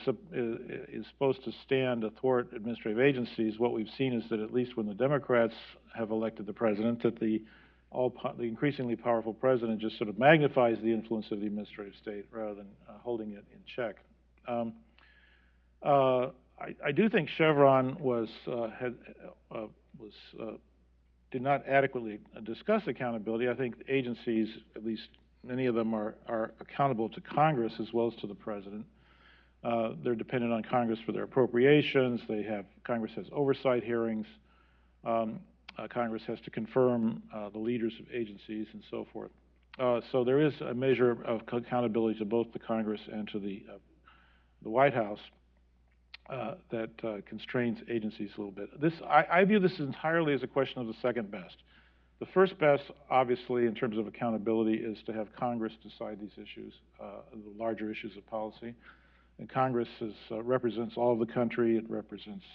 supposed to stand athwart administrative agencies, what we've seen is that at least when the Democrats have elected the president, that the increasingly powerful president just sort of magnifies the influence of the administrative state rather than holding it in check. I do think Chevron did not adequately discuss accountability. I think agencies, at least many of them, are accountable to Congress as well as to the president. They're dependent on Congress for their appropriations. Congress has oversight hearings. Congress has to confirm the leaders of agencies and so forth. So there is a measure of accountability to both the Congress and to the White House that constrains agencies a little bit. I view this entirely as a question of the second best. The first best, obviously, in terms of accountability, is to have Congress decide these issues, the larger issues of policy. And Congress represents all of the country. It represents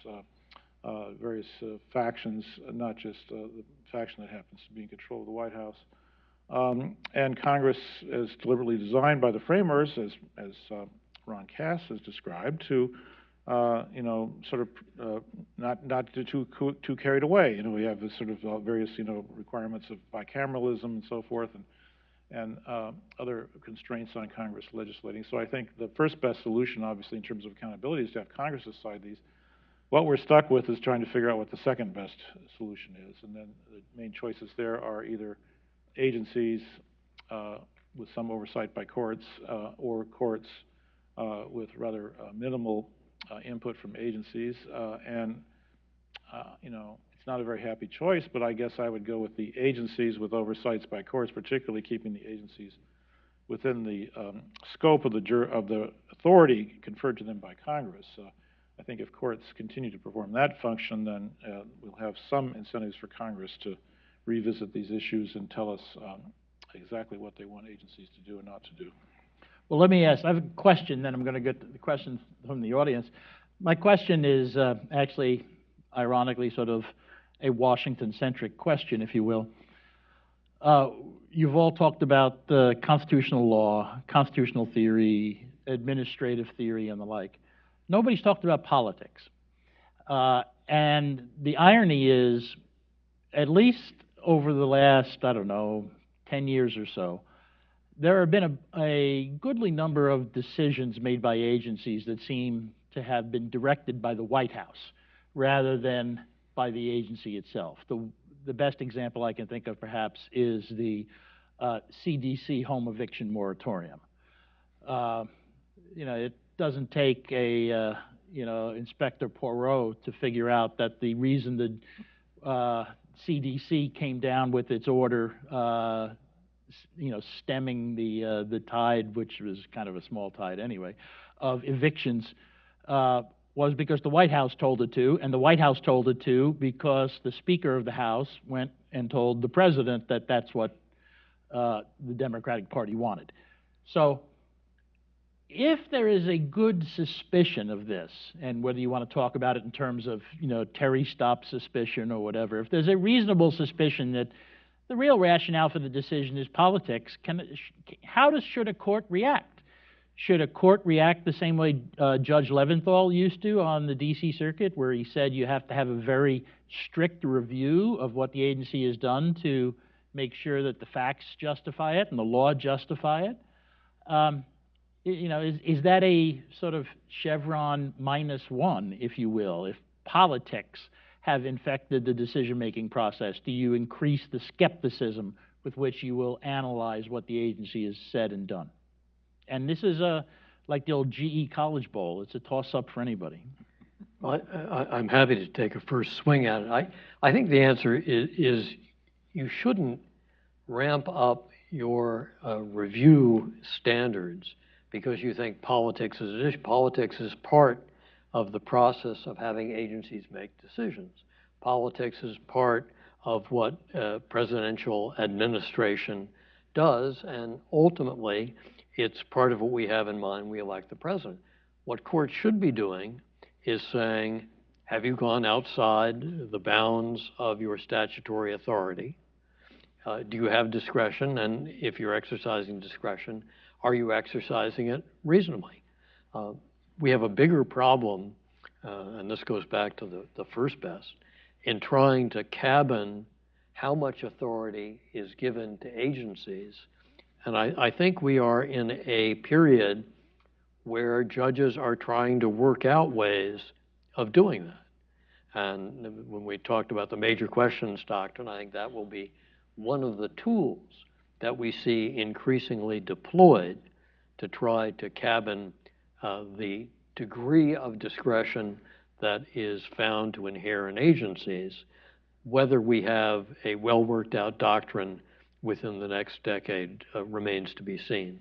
various factions, not just the faction that happens to be in control of the White House. And Congress is deliberately designed by the framers, as Ron Cass has described, to sort of not to too carried away. We have this sort of various requirements of bicameralism and so forth, and other constraints on Congress legislating. So I think the first best solution, obviously, in terms of accountability, is to have Congress decide these. What we're stuck with is trying to figure out what the second best solution is, and then the main choices there are either agencies with some oversight by courts, or courts with rather minimal input from agencies. It's not a very happy choice, but I guess I would go with the agencies with oversights by courts, particularly keeping the agencies within the scope of the authority conferred to them by Congress. I think if courts continue to perform that function, then we'll have some incentives for Congress to revisit these issues and tell us exactly what they want agencies to do and not to do. Well, let me ask. I have a question, then I'm going to get to the questions from the audience. My question is actually, ironically, sort of a Washington-centric question, if you will. You've all talked about constitutional law, constitutional theory, administrative theory, and the like. Nobody's talked about politics. And the irony is, at least over the last, I don't know, 10 years or so, there have been a goodly number of decisions made by agencies that seem to have been directed by the White House rather than by the agency itself. The best example I can think of, perhaps, is the CDC home eviction moratorium. It doesn't take a Inspector Poirot to figure out that the reason the CDC came down with its order, stemming the tide, which was kind of a small tide anyway, of evictions, was because the White House told it to, and the White House told it to because the Speaker of the House went and told the President that that's what the Democratic Party wanted. So if there is a good suspicion of this, and whether you want to talk about it in terms of, Terry stop suspicion or whatever, if there's a reasonable suspicion that the real rationale for the decision is politics, should a court react? Should a court react the same way Judge Leventhal used to on the D.C. Circuit, where he said you have to have a very strict review of what the agency has done to make sure that the facts justify it and the law justify it? Is that a sort of Chevron -1, if you will? If politics have infected the decision-making process, do you increase the skepticism with which you will analyze what the agency has said and done? And this is like the old GE College Bowl. It's a toss-up for anybody. Well, I'm happy to take a first swing at it. I think the answer is you shouldn't ramp up your review standards because you think politics is an issue. Politics is part of the process of having agencies make decisions. Politics is part of what presidential administration does, and ultimately, it's part of what we have in mind when we elect the president. What courts should be doing is saying, have you gone outside the bounds of your statutory authority? Do you have discretion? And if you're exercising discretion, are you exercising it reasonably? We have a bigger problem, and this goes back to the first best, in trying to cabin how much authority is given to agencies. And I think we are in a period where judges are trying to work out ways of doing that. And when we talked about the major questions doctrine, I think that will be one of the tools that we see increasingly deployed to try to cabin the degree of discretion that is found to inhere in agencies. Whether we have a well worked out doctrine within the next decade remains to be seen.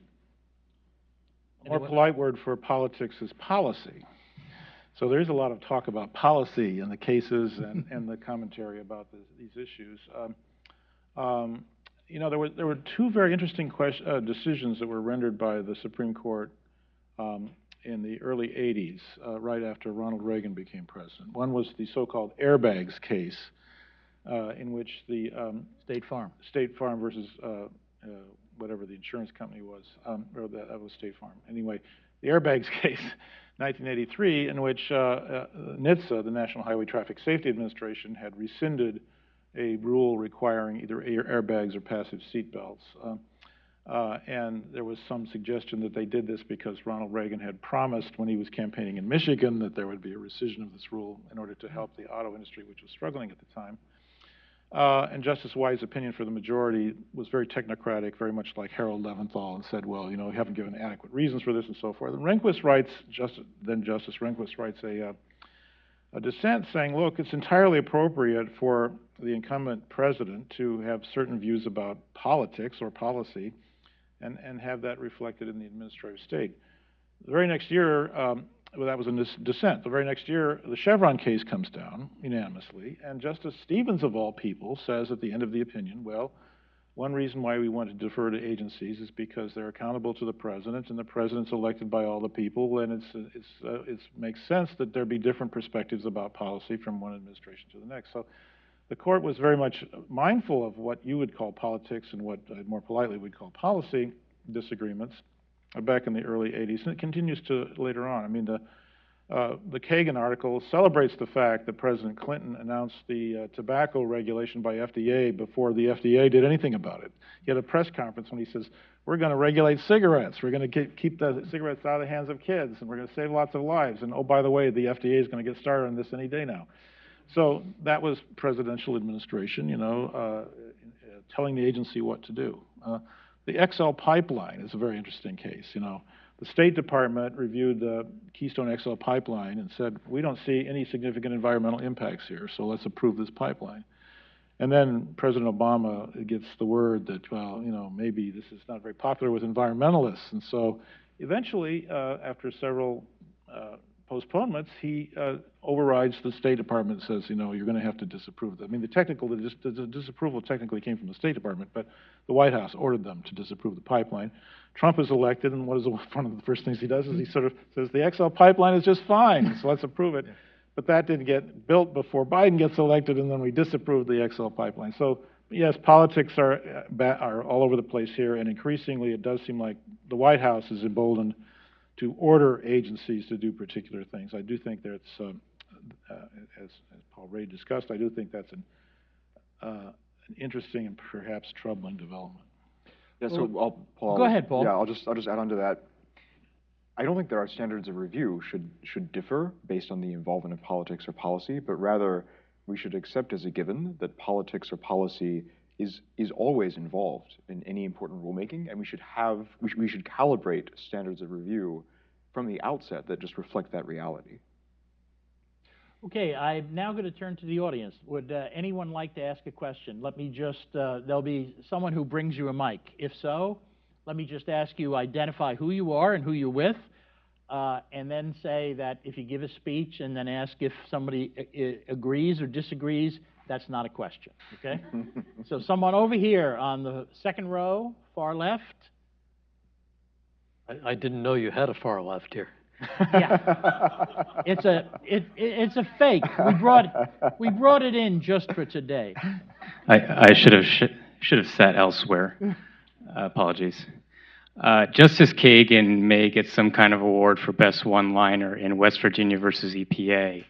A more polite word for politics is policy. So there's a lot of talk about policy in the cases and the commentary about these issues. There were two very interesting decisions that were rendered by the Supreme Court in the early 80s, right after Ronald Reagan became president. One was the so-called airbags case, in which the State Farm versus whatever the insurance company was, or that was State Farm. Anyway, the airbags case, 1983, in which NHTSA, the National Highway Traffic Safety Administration, had rescinded a rule requiring either airbags or passive seat belts. And there was some suggestion that they did this because Ronald Reagan had promised when he was campaigning in Michigan that there would be a rescission of this rule in order to help the auto industry, which was struggling at the time. And Justice White's opinion for the majority was very technocratic, very much like Harold Leventhal, and said, well, you haven't given adequate reasons for this and so forth. And Rehnquist writes, then Justice Rehnquist writes a dissent saying, look, it's entirely appropriate for the incumbent president to have certain views about politics or policy and have that reflected in the administrative state. The very next year, well, that was in this dissent. The very next year, the Chevron case comes down unanimously, and Justice Stevens, of all people, says at the end of the opinion, well, one reason why we want to defer to agencies is because they're accountable to the president, and the president's elected by all the people, and it makes sense that there be different perspectives about policy from one administration to the next. So the court was very much mindful of what you would call politics and what I more politely would call policy disagreements back in the early 80s, and it continues to later on. I mean, the Kagan article celebrates the fact that President Clinton announced the tobacco regulation by FDA before the FDA did anything about it. He had a press conference when he says, we're going to regulate cigarettes. We're going to keep the cigarettes out of the hands of kids, and we're going to save lots of lives. And oh, by the way, the FDA is going to get started on this any day now. So that was presidential administration, telling the agency what to do. The XL pipeline is a very interesting case. The State Department reviewed the Keystone XL pipeline and said, we don't see any significant environmental impacts here, so let's approve this pipeline. And then President Obama gets the word that, well, maybe this is not very popular with environmentalists. And so eventually, after several postponements, he overrides the State Department and says, you're going to have to disapprove that. I mean, the disapproval technically came from the State Department, but the White House ordered them to disapprove the pipeline. Trump is elected, and what is one of the first things he does is he sort of says, the XL pipeline is just fine, so let's approve it. But that didn't get built before Biden gets elected, and then we disapproved the XL pipeline. So yes, politics are all over the place here, and increasingly it does seem like the White House is emboldened to order agencies to do particular things. I do think that it's, as Paul Ray discussed, I do think that's an interesting and perhaps troubling development. Yeah, so Paul. Go ahead, Paul. Yeah, I'll just add on to that. I don't think that our standards of review should differ based on the involvement of politics or policy, but rather we should accept as a given that politics or policy is always involved in any important rulemaking, and we should calibrate standards of review from the outset that just reflect that reality. Okay, I'm now going to turn to the audience. Would anyone like to ask a question? Let me just, there'll be someone who brings you a mic. If so, let me just ask you, identify who you are and who you're with, and then say that if you give a speech and then ask if somebody agrees or disagrees, that's not a question, okay? So someone over here on the second row, far left. I didn't know you had a far left here. Yeah, it's a fake. We brought it in just for today. I should have sat elsewhere. Apologies. Justice Kagan may get some kind of award for best one-liner in West Virginia versus EPA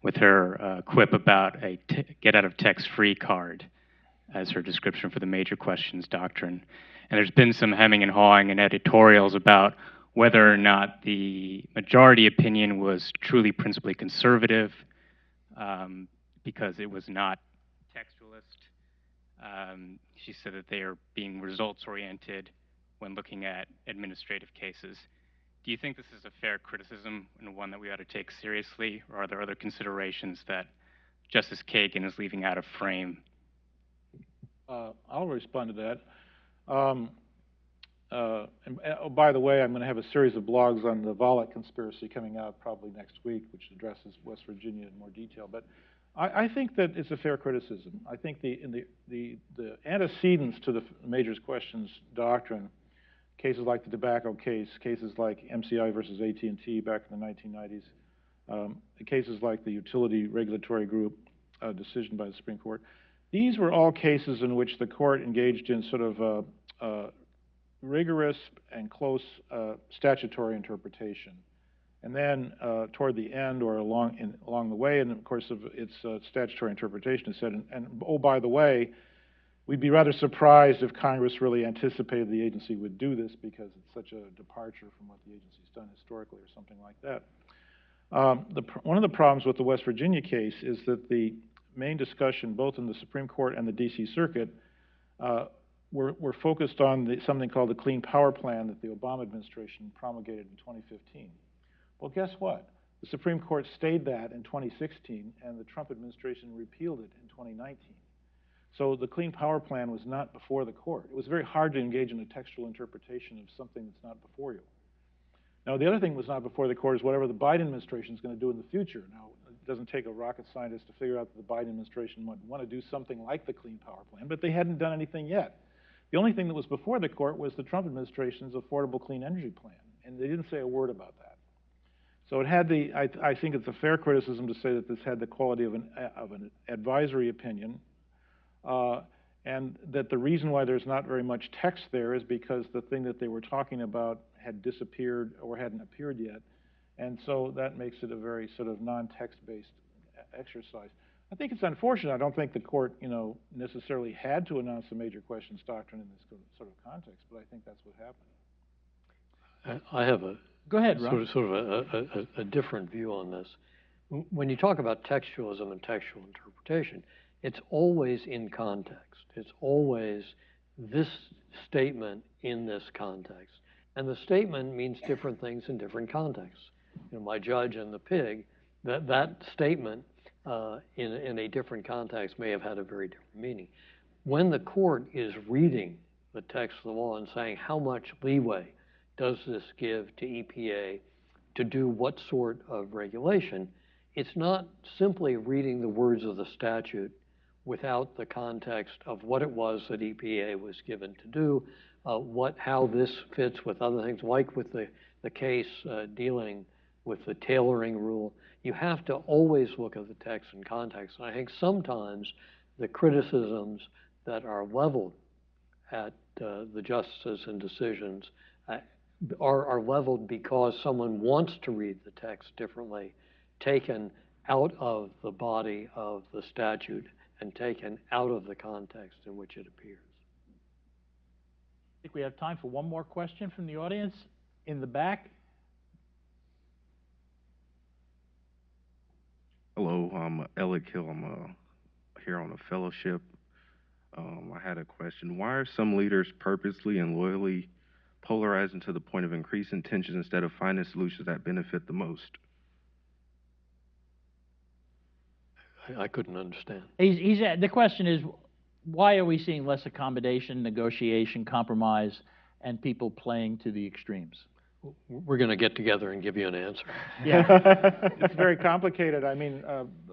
with her quip about a get-out-of-text-free card as her description for the major questions doctrine. And there's been some hemming and hawing in editorials about whether or not the majority opinion was truly principally conservative because it was not textualist. She said that they are being results-oriented when looking at administrative cases. Do you think this is a fair criticism and one that we ought to take seriously, or are there other considerations that Justice Kagan is leaving out of frame? I'll respond to that. By the way, I'm going to have a series of blogs on the Volokh conspiracy coming out probably next week, which addresses West Virginia in more detail. But I think that it's a fair criticism. I think the antecedents to the majors questions doctrine, cases like the tobacco case, cases like MCI versus AT&T back in the 1990s, cases like the utility regulatory group decision by the Supreme Court, these were all cases in which the court engaged in sort of rigorous and close statutory interpretation. And then toward the end or along the way, in the course of its statutory interpretation, it said, and oh, by the way, we'd be rather surprised if Congress really anticipated the agency would do this because it's such a departure from what the agency's done historically or something like that. One of the problems with the West Virginia case is that the main discussion, both in the Supreme Court and the D.C. Circuit, were focused on something called the Clean Power Plan that the Obama administration promulgated in 2015. Well, guess what? The Supreme Court stayed that in 2016, and the Trump administration repealed it in 2019. So the Clean Power Plan was not before the court. It was very hard to engage in a textual interpretation of something that's not before you. Now, the other thing that was not before the court is whatever the Biden administration is going to do in the future. Now, it doesn't take a rocket scientist to figure out that the Biden administration would want to do something like the Clean Power Plan, but they hadn't done anything yet. The only thing that was before the court was the Trump administration's Affordable Clean Energy Plan, and they didn't say a word about that. So it had the, I think it's a fair criticism to say that this had the quality of an advisory opinion, and that the reason why there's not very much text there is because the thing that they were talking about had disappeared or hadn't appeared yet. And so that makes it a very sort of non-text-based exercise. I think it's unfortunate. I don't think the court, necessarily had to announce the major questions doctrine in this sort of context, but I think that's what happened. I have a Go ahead, Ron. sort of a different view on this. When you talk about textualism and textual interpretation, it's always in context. It's always this statement in this context. And the statement means different things in different contexts. My judge and the pig, that statement in a different context may have had a very different meaning. When the court is reading the text of the law and saying how much leeway does this give to EPA to do what sort of regulation, it's not simply reading the words of the statute without the context of what it was that EPA was given to do, how this fits with other things, like with the case dealing with the tailoring rule. You have to always look at the text and context. And I think sometimes the criticisms that are leveled at the justices and decisions are leveled because someone wants to read the text differently, taken out of the body of the statute and taken out of the context in which it appears. I think we have time for one more question from the audience. In the back. Hello, I'm Elliot Hill. I'm here on a fellowship. I had a question. Why are some leaders purposely and loyally polarizing to the point of increasing tensions instead of finding solutions that benefit the most? I couldn't understand. The question is, why are we seeing less accommodation, negotiation, compromise, and people playing to the extremes? We're going to get together and give you an answer. Yeah. It's very complicated. I mean,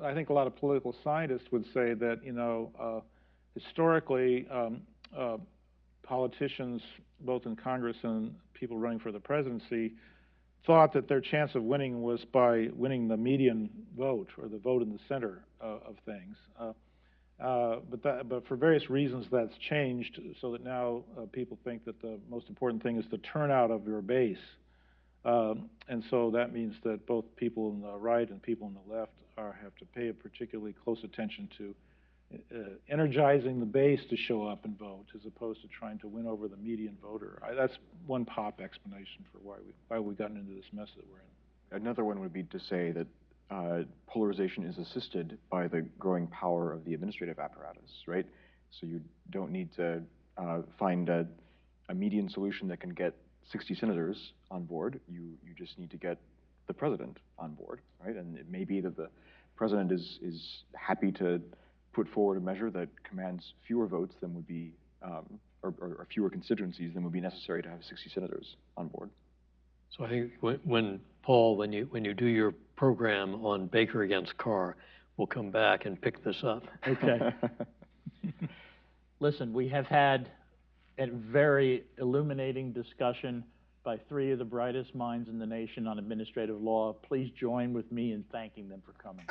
I think a lot of political scientists would say that, historically, politicians, both in Congress and people running for the presidency, thought that their chance of winning was by winning the median vote, or the vote in the center of things. But for various reasons, that's changed, so that now people think that the most important thing is the turnout of your base. And so that means that both people on the right and people on the left have to pay a particularly close attention to energizing the base to show up and vote, as opposed to trying to win over the median voter. That's one pop explanation for why we've gotten into this mess that we're in. Another one would be to say that polarization is assisted by the growing power of the administrative apparatus, right? So you don't need to find a median solution that can get 60 senators on board. You just need to get the president on board, right? And it may be that the president is happy to put forward a measure that commands fewer votes than would be, or fewer constituencies than would be necessary to have 60 senators on board. So I think Paul, when you do your program on Baker against Carr, we'll come back and pick this up. Okay. Listen, we have had a very illuminating discussion by three of the brightest minds in the nation on administrative law. Please join with me in thanking them for coming.